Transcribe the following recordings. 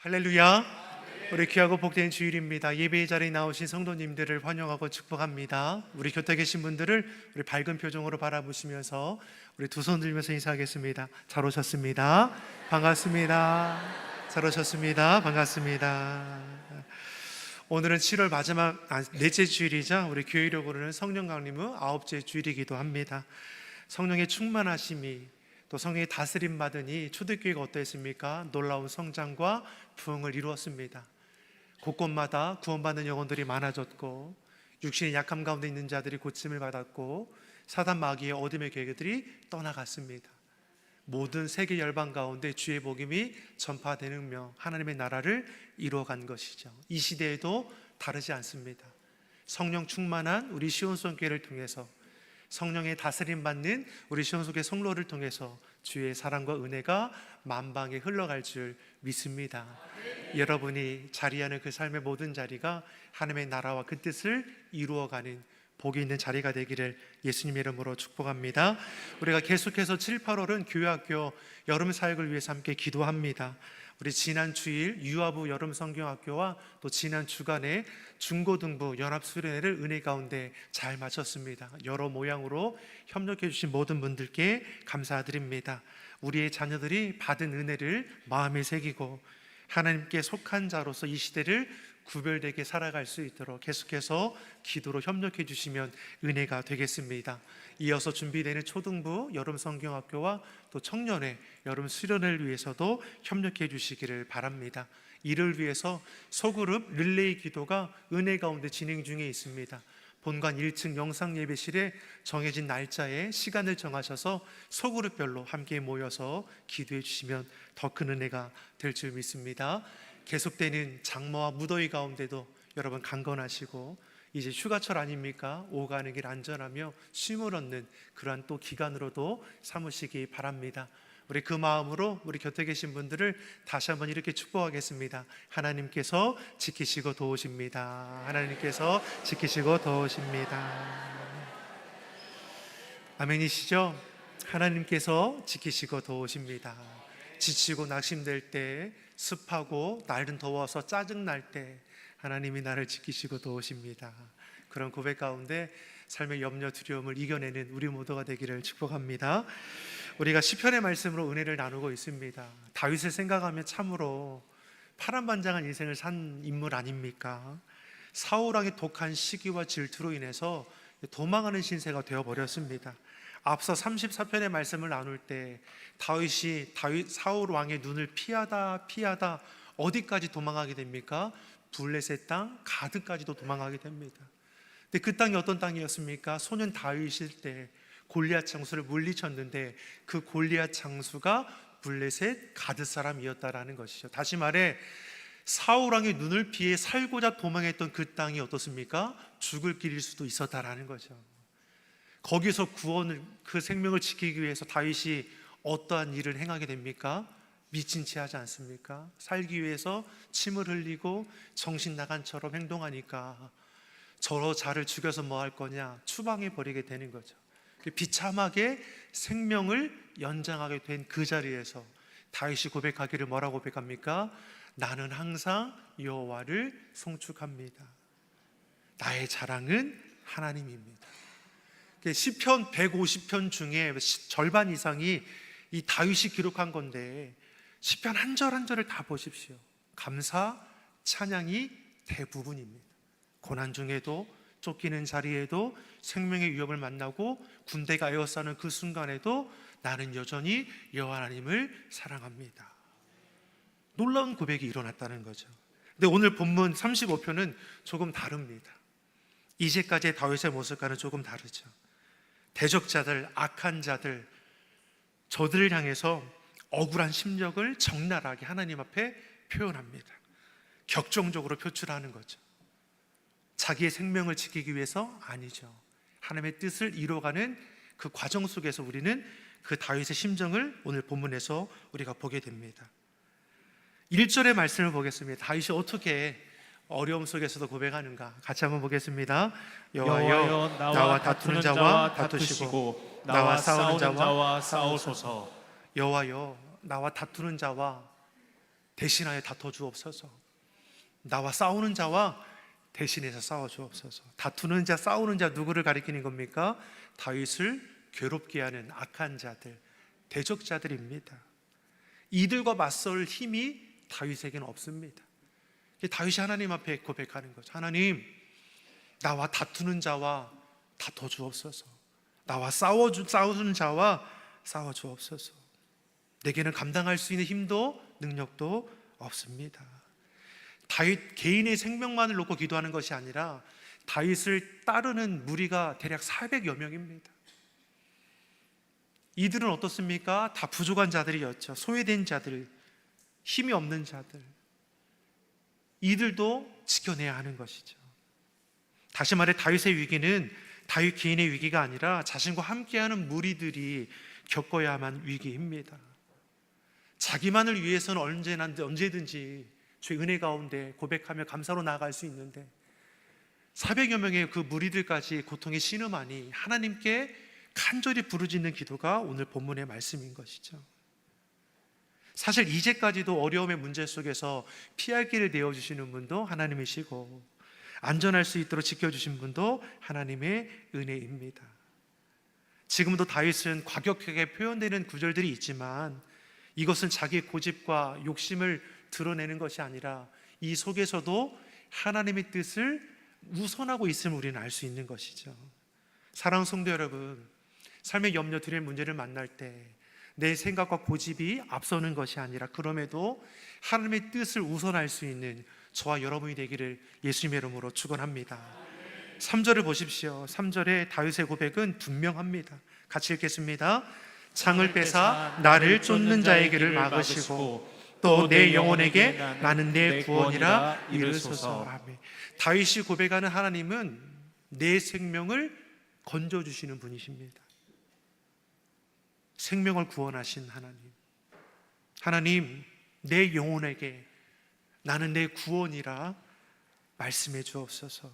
할렐루야. 우리 귀하고 복된 주일입니다. 예배의 자리에 나오신 성도님들을 환영하고 축복합니다. 우리 곁에 계신 분들을 우리 밝은 표정으로 바라보시면서 우리 두 손 들면서 인사하겠습니다. 잘 오셨습니다. 반갑습니다. 잘 오셨습니다. 반갑습니다. 오늘은 7월 마지막 넷째 주일이자 우리 교회로 부르는 성령 강림 후 9째 주일이기도 합니다. 성령의 충만하심이 또 성령의 다스림 받으니 초대교회가 어떠했습니까? 놀라운 성장과 부흥을 이루었습니다. 곳곳마다 구원받는 영혼들이 많아졌고, 육신의 약함 가운데 있는 자들이 고침을 받았고, 사단 마귀의 어둠의 계획들이 떠나갔습니다. 모든 세계 열방 가운데 주의 복음이 전파되며 하나님의 나라를 이루어간 것이죠. 이 시대에도 다르지 않습니다. 성령 충만한 우리 시온성 교회를 통해서, 성령의 다스림 받는 우리 시온속의 성로를 통해서 주의 사랑과 은혜가 만방에 흘러갈 줄 믿습니다. 여러분이 자리하는 그 삶의 모든 자리가 하나님의 나라와 그 뜻을 이루어가는 복이 있는 자리가 되기를 예수님 이름으로 축복합니다. 우리가 계속해서 7, 8월은 교회학교 여름 사역을 위해서 함께 기도합니다. 우리 지난 주일 유아부 여름 성경학교와 또 지난 주간에 중고등부 연합수련회를 은혜 가운데 잘 마쳤습니다. 여러 모양으로 협력해 주신 모든 분들께 감사드립니다. 우리의 자녀들이 받은 은혜를 마음에 새기고 하나님께 속한 자로서 이 시대를 구별되게 살아갈 수 있도록 계속해서 기도로 협력해 주시면 은혜가 되겠습니다. 이어서 준비되는 초등부 여름 성경학교와 또 청년회 여름 수련회를 위해서도 협력해 주시기를 바랍니다. 이를 위해서 소그룹 릴레이 기도가 은혜 가운데 진행 중에 있습니다. 본관 1층 영상 예배실에 정해진 날짜에 시간을 정하셔서 소그룹별로 함께 모여서 기도해 주시면 더 큰 은혜가 될 줄 믿습니다. 계속되는 장마와 무더위 가운데도 여러분 강건하시고, 이제 휴가철 아닙니까? 오가는 길 안전하며 쉼을 얻는 그러한 또 기간으로도 삼으시기 바랍니다. 우리 그 마음으로 우리 곁에 계신 분들을 다시 한번 이렇게 축복하겠습니다. 하나님께서 지키시고 도우십니다. 하나님께서 지키시고 도우십니다. 아멘이시죠? 하나님께서 지키시고 도우십니다. 지치고 낙심될 때, 습하고 날은 더워서 짜증날 때 하나님이 나를 지키시고 도우십니다. 그런 고백 가운데 삶의 염려, 두려움을 이겨내는 우리 모두가 되기를 축복합니다. 우리가 시편의 말씀으로 은혜를 나누고 있습니다. 다윗을 생각하면 참으로 파란만장한 인생을 산 인물 아닙니까? 사울왕의 독한 시기와 질투로 인해서 도망하는 신세가 되어버렸습니다. 앞서 34편의 말씀을 나눌 때 다윗이 사울 왕의 눈을 피하다 어디까지 도망하게 됩니까? 블레셋 땅 가드까지도 도망하게 됩니다. 근데 그 땅이 어떤 땅이었습니까? 소년 다윗일 때 골리앗 장수를 물리쳤는데 그 골리앗 장수가 블레셋 가드 사람이었다라는 것이죠. 다시 말해 사울 왕의 눈을 피해 살고자 도망했던 그 땅이 어떻습니까? 죽을 길일 수도 있었다라는 거죠. 거기서 그 생명을 지키기 위해서 다윗이 어떠한 일을 행하게 됩니까? 미친 채 하지 않습니까? 살기 위해서 침을 흘리고 정신 나간처럼 행동하니까 저러 자를 죽여서 뭐 할 거냐? 추방해 버리게 되는 거죠. 비참하게 생명을 연장하게 된 그 자리에서 다윗이 고백하기를 뭐라고 고백합니까? 나는 항상 여호와를 송축합니다. 나의 자랑은 하나님입니다. 시편 150편 중에 절반 이상이 이 다윗이 기록한 건데, 시편 한 절 한 절을 다 보십시오. 감사, 찬양이 대부분입니다. 고난 중에도, 쫓기는 자리에도, 생명의 위협을 만나고 군대가 에워싸는 그 순간에도 나는 여전히 여호와 하나님을 사랑합니다. 놀라운 고백이 일어났다는 거죠. 근데 오늘 본문 35편은 조금 다릅니다. 이제까지의 다윗의 모습과는 조금 다르죠. 대적자들, 악한 자들, 저들을 향해서 억울한 심력을 적나라하게 하나님 앞에 표현합니다. 격정적으로 표출하는 거죠. 자기의 생명을 지키기 위해서 아니죠. 하나님의 뜻을 이루어가는 그 과정 속에서 우리는 그 다윗의 심정을 오늘 본문에서 우리가 보게 됩니다. 1절의 말씀을 보겠습니다. 다윗이 어떻게 어려움 속에서도 고백하는가 같이 한번 보겠습니다. 여호와여 나와 다투는 자와 다투시고 나와 싸우는 자와 싸우소서. 여호와여 나와 다투는 자와 대신하여 다퉈 주옵소서. 나와 싸우는 자와 대신해서 싸워 주옵소서. 다투는 자, 싸우는 자 누구를 가리키는 겁니까? 다윗을 괴롭게 하는 악한 자들, 대적자들입니다. 이들과 맞설 힘이 다윗에게는 없습니다. 다윗이 하나님 앞에 고백하는 거죠. 하나님, 나와 다투는 자와 다퉈 주옵소서. 나와 싸우는 자와 싸워 주옵소서. 내게는 감당할 수 있는 힘도 능력도 없습니다. 다윗 개인의 생명만을 놓고 기도하는 것이 아니라 다윗을 따르는 무리가 대략 400여 명입니다. 이들은 어떻습니까? 다 부족한 자들이었죠. 소외된 자들, 힘이 없는 자들. 이들도 지켜내야 하는 것이죠. 다시 말해 다윗의 위기는 다윗 개인의 위기가 아니라 자신과 함께하는 무리들이 겪어야만 위기입니다. 자기만을 위해서는 언제든지 주의 은혜 가운데 고백하며 감사로 나아갈 수 있는데 400여 명의 그 무리들까지 고통에 신음하니 하나님께 간절히 부르짖는 기도가 오늘 본문의 말씀인 것이죠. 사실 이제까지도 어려움의 문제 속에서 피할 길을 내어주시는 분도 하나님이시고 안전할 수 있도록 지켜주신 분도 하나님의 은혜입니다. 지금도 다윗은 과격하게 표현되는 구절들이 있지만 이것은 자기의 고집과 욕심을 드러내는 것이 아니라 이 속에서도 하나님의 뜻을 우선하고 있음을 우리는 알 수 있는 것이죠. 사랑하는 성도 여러분, 삶의 염려, 두려운 문제를 만날 때 내 생각과 고집이 앞서는 것이 아니라 그럼에도 하나님의 뜻을 우선할 수 있는 저와 여러분이 되기를 예수님의 이름으로 축원합니다. 3절을 보십시오. 3절의 다윗의 고백은 분명합니다. 같이 읽겠습니다. 창을 빼사 나를 쫓는 자의 길을 막으시고 또 내 영혼에게 나는 내 구원이라 이르소서. 아멘. 다윗이 고백하는 하나님은 내 생명을 건져주시는 분이십니다. 생명을 구원하신 하나님. 하나님, 내 영혼에게 나는 내 구원이라 말씀해 주옵소서.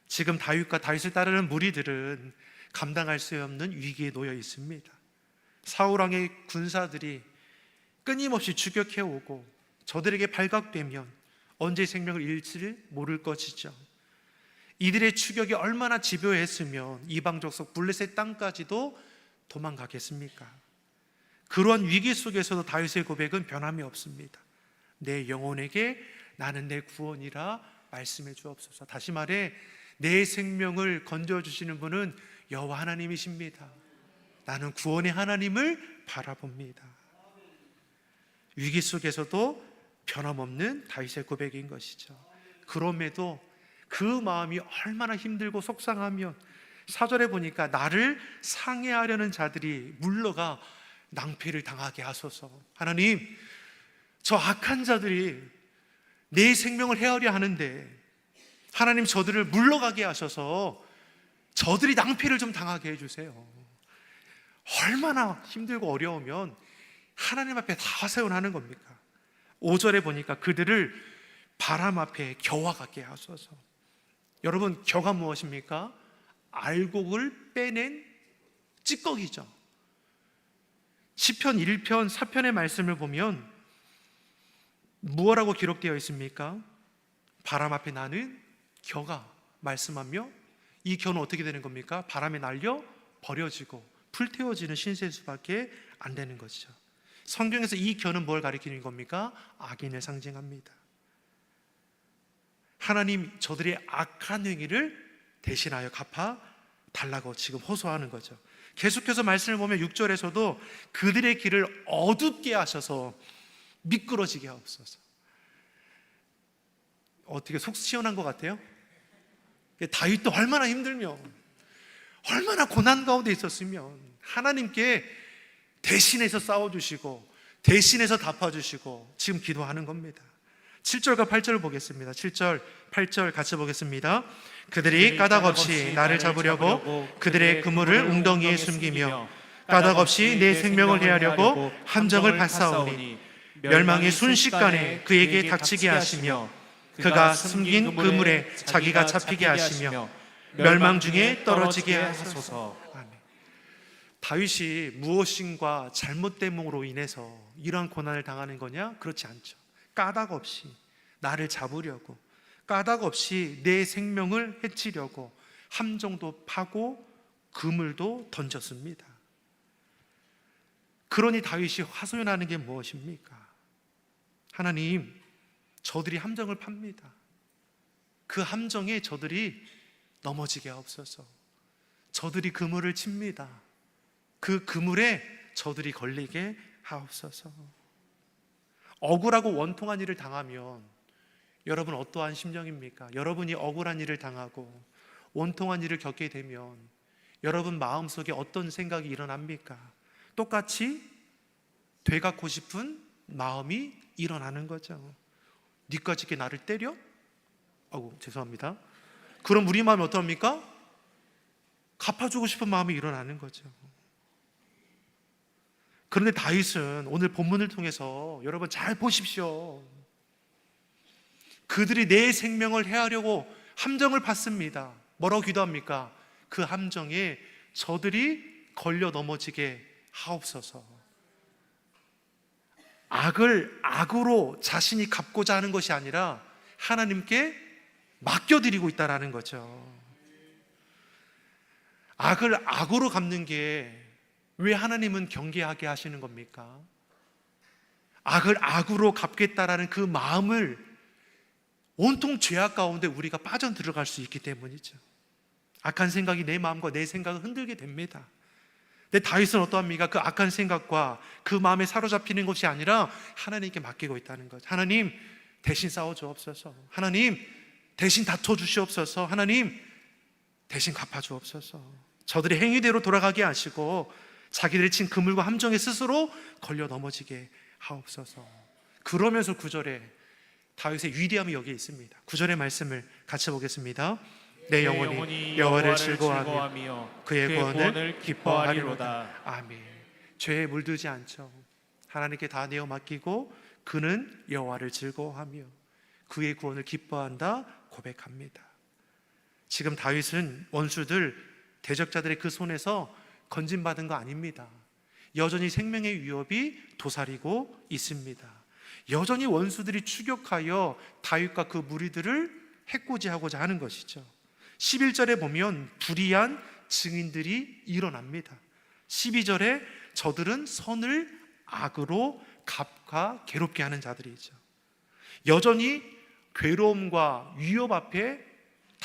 지금 다윗과 다윗을 따르는 무리들은 감당할 수 없는 위기에 놓여 있습니다. 사울왕의 군사들이 끊임없이 추격해 오고 저들에게 발각되면 언제 생명을 잃지를 모를 것이죠. 이들의 추격이 얼마나 집요했으면 이방 족속 블레셋 땅까지도 도망가겠습니까? 그러한 위기 속에서도 다윗의 고백은 변함이 없습니다. 내 영혼에게 나는 내 구원이라 말씀해 주옵소서. 다시 말해 내 생명을 건져주시는 분은 여호와 하나님이십니다. 나는 구원의 하나님을 바라봅니다. 위기 속에서도 변함없는 다윗의 고백인 것이죠. 그럼에도 그 마음이 얼마나 힘들고 속상하면 4절에 보니까 나를 상해하려는 자들이 물러가 낭패를 당하게 하소서. 하나님, 저 악한 자들이 내 생명을 해하려 하는데 하나님 저들을 물러가게 하셔서 저들이 낭패를 좀 당하게 해주세요. 얼마나 힘들고 어려우면 하나님 앞에 다 세워나는 겁니까? 5절에 보니까 그들을 바람 앞에 겨와 같게 하소서. 여러분, 겨가 무엇입니까? 알곡을 빼낸 찌꺼기죠. 시편 1편 4편의 말씀을 보면 무엇라고 기록되어 있습니까? 바람 앞에 나는 겨가 말씀하며 이 겨는 어떻게 되는 겁니까? 바람에 날려 버려지고 불태워지는 신세일 수밖에 안 되는 것이죠. 성경에서 이 겨는 뭘 가리키는 겁니까? 악인을 상징합니다. 하나님 저들의 악한 행위를 대신하여 갚아 달라고 지금 호소하는 거죠. 계속해서 말씀을 보면 6절에서도 그들의 길을 어둡게 하셔서 미끄러지게 하옵소서. 어떻게 속 시원한 것 같아요? 다윗도 얼마나 힘들면, 얼마나 고난 가운데 있었으면 하나님께 대신해서 싸워주시고 대신해서 갚아주시고 지금 기도하는 겁니다. 7절과 8절을 보겠습니다. 7절, 8절 같이 보겠습니다. 그들이 까닭없이 나를 잡으려고 그들의 그물을 웅덩이에 숨기며 까닭없이 내 생명을 해하려고 함정을 파사오니 멸망이 순식간에 그에게 닥치게 하시며 그가 숨긴 그물에 자기가 잡히게 하시며 멸망 중에 떨어지게 하소서. 아멘. 다윗이 무엇인가 잘못됨으로 인해서 이러한 고난을 당하는 거냐? 그렇지 않죠. 까닭 없이 나를 잡으려고, 까닭 없이 내 생명을 해치려고 함정도 파고 그물도 던졌습니다. 그러니 다윗이 하소연하는 게 무엇입니까? 하나님, 저들이 함정을 팝니다. 그 함정에 저들이 넘어지게 하옵소서. 저들이 그물을 칩니다. 그 그물에 저들이 걸리게 하옵소서. 억울하고 원통한 일을 당하면 여러분 어떠한 심정입니까? 여러분이 억울한 일을 당하고 원통한 일을 겪게 되면 여러분 마음속에 어떤 생각이 일어납니까? 똑같이 되갚고 싶은 마음이 일어나는 거죠. 니까지 이렇게 나를 때려? 죄송합니다. 그럼 우리 마음이 어떡합니까? 갚아주고 싶은 마음이 일어나는 거죠. 그런데 다윗은 오늘 본문을 통해서 여러분 잘 보십시오. 그들이 내 생명을 해하려고 함정을 팠습니다. 뭐라고 기도합니까? 그 함정에 저들이 걸려 넘어지게 하옵소서. 악을 악으로 자신이 갚고자 하는 것이 아니라 하나님께 맡겨드리고 있다는 거죠. 악을 악으로 갚는 게 왜 하나님은 경계하게 하시는 겁니까? 악을 악으로 갚겠다라는 그 마음을 온통 죄악 가운데 우리가 빠져들어갈 수 있기 때문이죠. 악한 생각이 내 마음과 내 생각을 흔들게 됩니다. 근데 다윗은 어떠합니까? 그 악한 생각과 그 마음에 사로잡히는 것이 아니라 하나님께 맡기고 있다는 거죠. 하나님 대신 싸워주옵소서. 하나님 대신 다퉈주시옵소서. 하나님 대신 갚아주옵소서. 저들의 행위대로 돌아가게 하시고 자기들이 친 그물과 함정에 스스로 걸려 넘어지게 하옵소서. 그러면서 9절에 다윗의 위대함이 여기에 있습니다. 9절의 말씀을 같이 보겠습니다. 내 영혼이 여호와를 즐거워하며 그의 구원을 기뻐하리로다. 아멘. 죄에 물들지 않죠. 하나님께 다 내어 맡기고 그는 여호와를 즐거워하며 그의 구원을 기뻐한다 고백합니다. 지금 다윗은 원수들, 대적자들의 그 손에서 건진받은 거 아닙니다. 여전히 생명의 위협이 도사리고 있습니다. 여전히 원수들이 추격하여 다윗과 그 무리들을 해코지하고자 하는 것이죠. 11절에 보면 불의한 증인들이 일어납니다. 12절에 저들은 선을 악으로 갚아 괴롭게 하는 자들이죠. 여전히 괴로움과 위협 앞에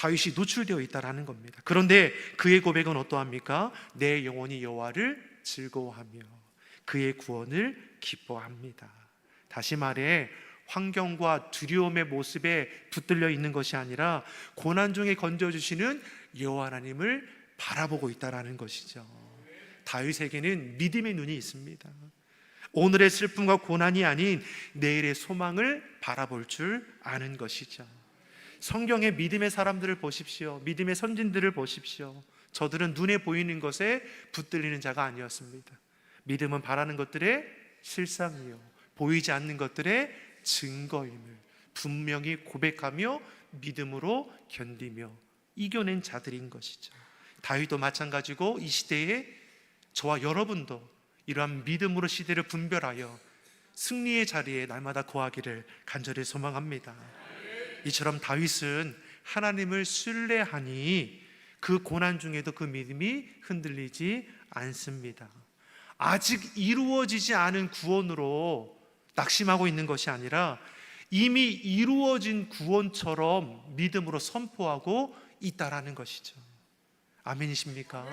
다윗이 노출되어 있다는 겁니다. 그런데 그의 고백은 어떠합니까? 내 영혼이 여호와를 즐거워하며 그의 구원을 기뻐합니다. 다시 말해 환경과 두려움의 모습에 붙들려 있는 것이 아니라 고난 중에 건져주시는 여호와 하나님을 바라보고 있다는 것이죠. 다윗에게는 믿음의 눈이 있습니다. 오늘의 슬픔과 고난이 아닌 내일의 소망을 바라볼 줄 아는 것이죠. 성경의 믿음의 사람들을 보십시오. 믿음의 선진들을 보십시오. 저들은 눈에 보이는 것에 붙들리는 자가 아니었습니다. 믿음은 바라는 것들의 실상이요 보이지 않는 것들의 증거임을 분명히 고백하며 믿음으로 견디며 이겨낸 자들인 것이죠. 다윗도 마찬가지고 이 시대에 저와 여러분도 이러한 믿음으로 시대를 분별하여 승리의 자리에 날마다 거하기를 간절히 소망합니다. 이처럼 다윗은 하나님을 신뢰하니 그 고난 중에도 그 믿음이 흔들리지 않습니다. 아직 이루어지지 않은 구원으로 낙심하고 있는 것이 아니라 이미 이루어진 구원처럼 믿음으로 선포하고 있다라는 것이죠. 아멘이십니까?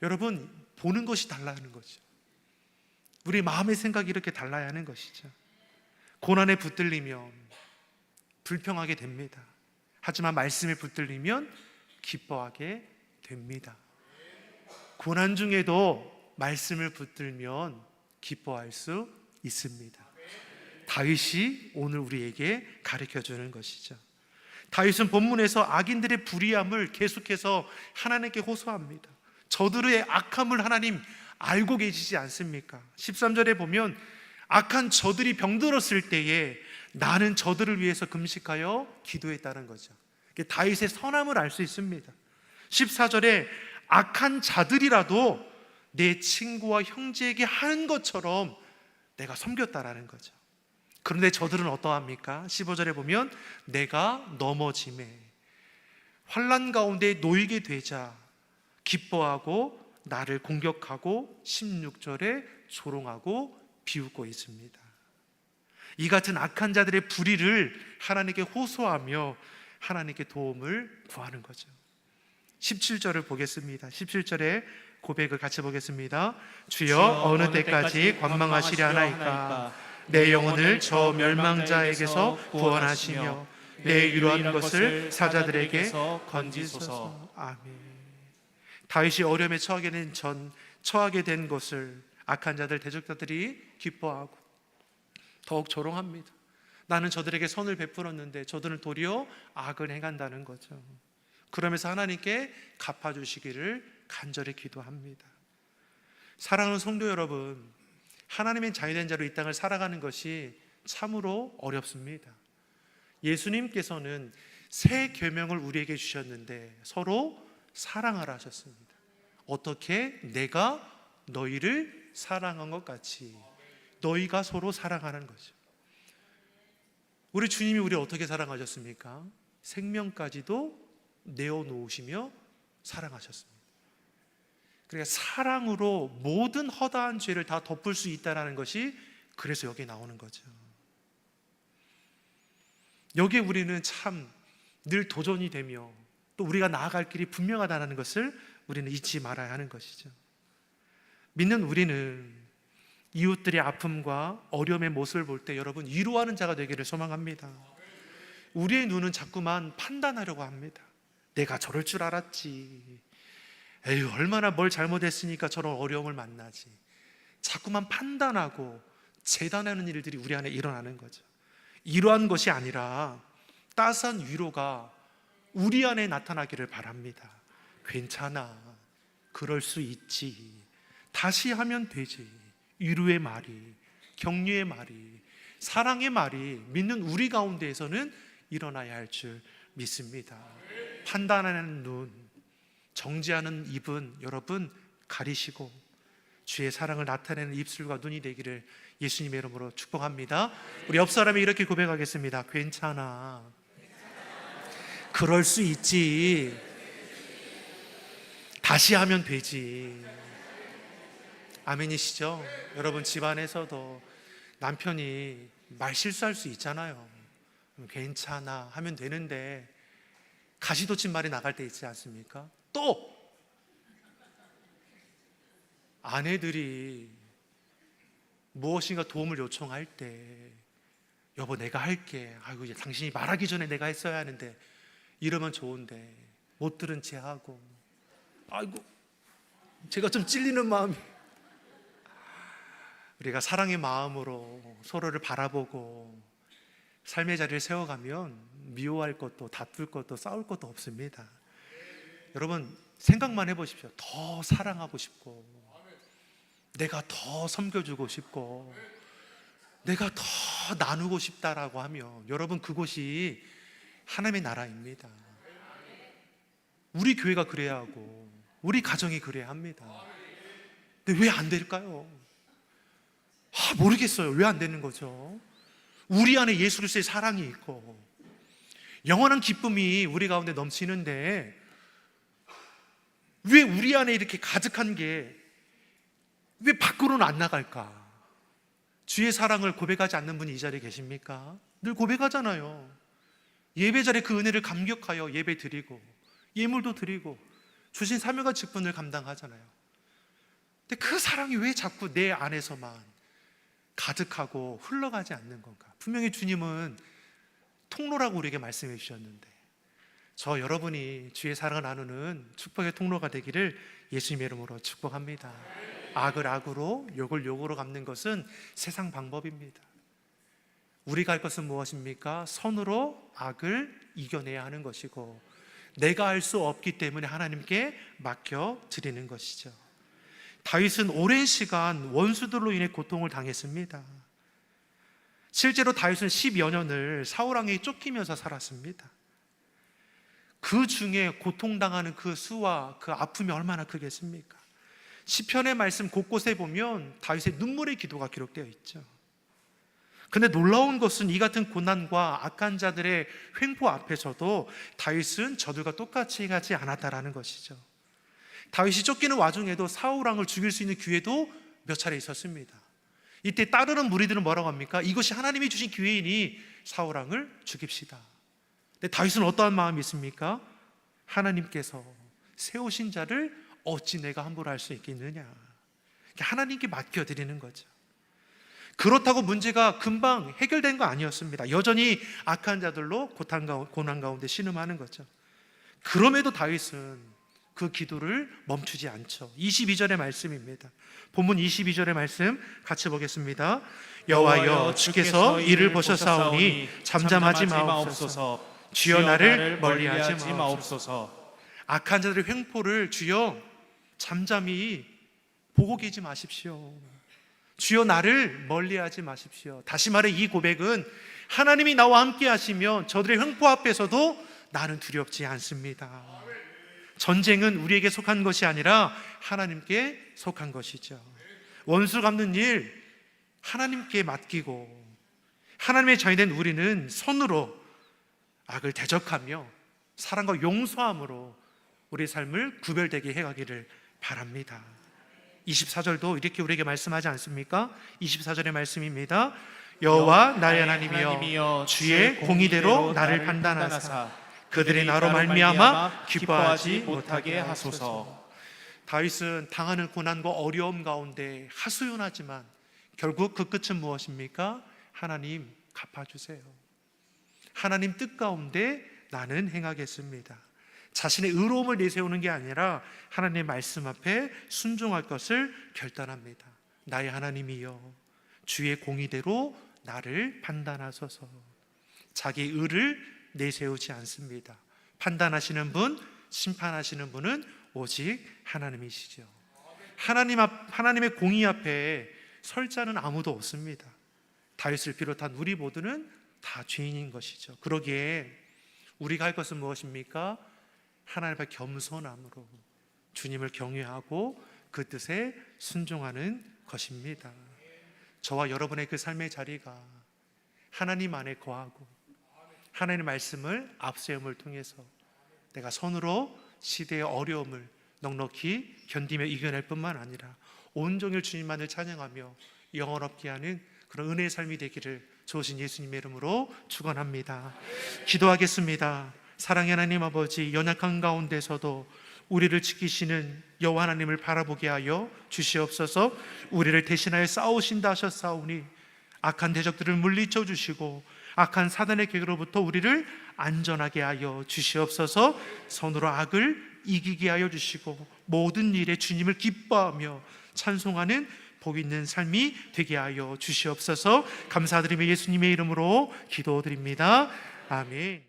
여러분, 보는 것이 달라는 거죠. 우리 마음의 생각이 이렇게 달라야 하는 것이죠. 고난에 붙들리면 불평하게 됩니다. 하지만 말씀에 붙들리면 기뻐하게 됩니다. 고난 중에도 말씀을 붙들면 기뻐할 수 있습니다. 다윗이 오늘 우리에게 가르쳐주는 것이죠. 다윗은 본문에서 악인들의 불의함을 계속해서 하나님께 호소합니다. 저들의 악함을 하나님 알고 계시지 않습니까? 13절에 보면 악한 저들이 병들었을 때에 나는 저들을 위해서 금식하여 기도했다는 거죠. 다윗의 선함을 알 수 있습니다. 14절에 악한 자들이라도 내 친구와 형제에게 하는 것처럼 내가 섬겼다라는 거죠. 그런데 저들은 어떠합니까? 15절에 보면 내가 넘어짐에 환난 가운데 놓이게 되자 기뻐하고 나를 공격하고 16절에 조롱하고 비웃고 있습니다. 이 같은 악한 자들의 불의를 하나님께 호소하며 하나님께 도움을 구하는 거죠. 17절을 보겠습니다. 17절에 고백을 같이 보겠습니다. 주여 어느 때까지 관망하시려 하나이까? 내 영혼을 저 멸망자에게서 구원하시며 내 위로하는 것을 사자들에게 건지소서. 아멘. 다윗이 어려움에 처하게 된 것을 악한 자들, 대적자들이 기뻐하고 더욱 조롱합니다. 나는 저들에게 선을 베풀었는데 저들은 도리어 악을 행한다는 거죠. 그러면서 하나님께 갚아주시기를 간절히 기도합니다. 사랑하는 성도 여러분, 하나님의 자유된 자로 이 땅을 살아가는 것이 참으로 어렵습니다. 예수님께서는 새 계명을 우리에게 주셨는데 서로 사랑하라 하셨습니다. 어떻게? 내가 너희를 사랑한 것 같이 너희가 서로 사랑하는 거죠. 우리 주님이 우리를 어떻게 사랑하셨습니까? 생명까지도 내어놓으시며 사랑하셨습니다. 그러니까 사랑으로 모든 허다한 죄를 다 덮을 수 있다는 것이 그래서 여기에 나오는 거죠. 여기에 우리는 참 늘 도전이 되며 또 우리가 나아갈 길이 분명하다는 것을 우리는 잊지 말아야 하는 것이죠. 믿는 우리는 이웃들의 아픔과 어려움의 모습을 볼 때 여러분 위로하는 자가 되기를 소망합니다. 우리의 눈은 자꾸만 판단하려고 합니다. 내가 저럴 줄 알았지. 에휴, 얼마나 뭘 잘못했으니까 저런 어려움을 만나지. 자꾸만 판단하고 재단하는 일들이 우리 안에 일어나는 거죠. 이러한 것이 아니라 따스한 위로가 우리 안에 나타나기를 바랍니다. 괜찮아, 그럴 수 있지, 다시 하면 되지. 위로의 말이, 격려의 말이, 사랑의 말이 믿는 우리 가운데에서는 일어나야 할 줄 믿습니다. 판단하는 눈, 정죄하는 입은 여러분 가리시고 주의 사랑을 나타내는 입술과 눈이 되기를 예수님의 이름으로 축복합니다. 우리 옆 사람이 이렇게 고백하겠습니다. 괜찮아, 그럴 수 있지, 다시 하면 되지. 아멘이시죠? 여러분 집안에서도 남편이 말 실수할 수 있잖아요. 괜찮아 하면 되는데 가시돋친 말이 나갈 때 있지 않습니까? 또 아내들이 무엇인가 도움을 요청할 때 여보 내가 할게, 아이고 이제 당신이 말하기 전에 내가 했어야 하는데, 이러면 좋은데 못 들은 채 하고, 아이고 제가 좀 찔리는 마음이. 우리가 사랑의 마음으로 서로를 바라보고 삶의 자리를 세워가면 미워할 것도 다툴 것도 싸울 것도 없습니다. 여러분 생각만 해보십시오. 더 사랑하고 싶고, 내가 더 섬겨주고 싶고, 내가 더 나누고 싶다라고 하면 여러분 그곳이 하나님의 나라입니다. 우리 교회가 그래야 하고 우리 가정이 그래야 합니다. 근데 왜 안 될까요? 모르겠어요. 왜 안 되는 거죠? 우리 안에 예수 그리스도의 사랑이 있고 영원한 기쁨이 우리 가운데 넘치는데 왜 우리 안에 이렇게 가득한 게 왜 밖으로는 안 나갈까? 주의 사랑을 고백하지 않는 분이 이 자리에 계십니까? 늘 고백하잖아요. 예배 자리에 그 은혜를 감격하여 예배 드리고 예물도 드리고 주신 사명과 직분을 감당하잖아요. 근데 그 사랑이 왜 자꾸 내 안에서만 가득하고 흘러가지 않는 건가? 분명히 주님은 통로라고 우리에게 말씀해 주셨는데, 저 여러분이 주의 사랑을 나누는 축복의 통로가 되기를 예수님의 이름으로 축복합니다. 악을 악으로 욕을 욕으로 갚는 것은 세상 방법입니다. 우리가 할 것은 무엇입니까? 선으로 악을 이겨내야 하는 것이고 내가 할 수 없기 때문에 하나님께 맡겨 드리는 것이죠. 다윗은 오랜 시간 원수들로 인해 고통을 당했습니다. 실제로 다윗은 10여 년을 사울왕에게 쫓기면서 살았습니다. 그 중에 고통당하는 그 수와 그 아픔이 얼마나 크겠습니까? 시편의 말씀 곳곳에 보면 다윗의 눈물의 기도가 기록되어 있죠. 근데 놀라운 것은 이 같은 고난과 악한 자들의 횡포 앞에서도 다윗은 저들과 똑같이 행하지 않았다라는 것이죠. 다윗이 쫓기는 와중에도 사울 왕을 죽일 수 있는 기회도 몇 차례 있었습니다. 이때 따르는 무리들은 뭐라고 합니까? 이것이 하나님이 주신 기회이니 사울 왕을 죽입시다. 근데 다윗은 어떠한 마음이 있습니까? 하나님께서 세우신 자를 어찌 내가 함부로 할 수 있겠느냐. 하나님께 맡겨드리는 거죠. 그렇다고 문제가 금방 해결된 거 아니었습니다. 여전히 악한 자들로 고난 가운데 신음하는 거죠. 그럼에도 다윗은 그 기도를 멈추지 않죠. 22절의 말씀입니다. 본문 22절의 말씀 같이 보겠습니다. 여호와여 주께서 이를 보셨사오니 잠잠하지 마옵소서. 주여 나를 멀리하지 마옵소서. 악한 자들의 횡포를 주여 잠잠히 보고 계지 마십시오. 주여 나를 멀리하지 마십시오. 다시 말해 이 고백은 하나님이 나와 함께 하시면 저들의 횡포 앞에서도 나는 두렵지 않습니다. 전쟁은 우리에게 속한 것이 아니라 하나님께 속한 것이죠. 원수 갚는 일 하나님께 맡기고 하나님의 자녀된 우리는 선으로 악을 대적하며 사랑과 용서함으로 우리의 삶을 구별되게 해가기를 바랍니다. 24절도 이렇게 우리에게 말씀하지 않습니까? 24절의 말씀입니다. 여호와 나의 하나님이여 주의 공의대로 나를 판단하사 그들이 나로 말미암아 기뻐하지 못하게 하소서. 다윗은 당하는 고난과 어려움 가운데 하소연하지만 결국 그 끝은 무엇입니까? 하나님 갚아주세요. 하나님 뜻 가운데 나는 행하겠습니다. 자신의 의로움을 내세우는 게 아니라 하나님의 말씀 앞에 순종할 것을 결단합니다. 나의 하나님이여 주의 공의대로 나를 판단하소서. 자기 의를 내세우지 않습니다. 판단하시는 분, 심판하시는 분은 오직 하나님이시죠. 하나님의 공의 앞에 설 자는 아무도 없습니다. 다윗을 비롯한 우리 모두는 다 죄인인 것이죠. 그러기에 우리가 할 것은 무엇입니까? 하나님 앞에 겸손함으로 주님을 경외하고 그 뜻에 순종하는 것입니다. 저와 여러분의 그 삶의 자리가 하나님 안에 거하고 하나님의 말씀을 앞세움을 통해서 내가 손으로 시대의 어려움을 넉넉히 견디며 이겨낼 뿐만 아니라 온종일 주님만을 찬양하며 영원롭게 하는 그런 은혜의 삶이 되기를 주신 예수님의 이름으로 축원합니다. 기도하겠습니다. 사랑의 하나님 아버지, 연약한 가운데서도 우리를 지키시는 여호와 하나님을 바라보게 하여 주시옵소서. 우리를 대신하여 싸우신다 하셨사오니 악한 대적들을 물리쳐 주시고 악한 사단의 계획으로부터 우리를 안전하게 하여 주시옵소서. 손으로 악을 이기게 하여 주시고 모든 일에 주님을 기뻐하며 찬송하는 복 있는 삶이 되게 하여 주시옵소서. 감사드리며 예수님의 이름으로 기도드립니다. 아멘.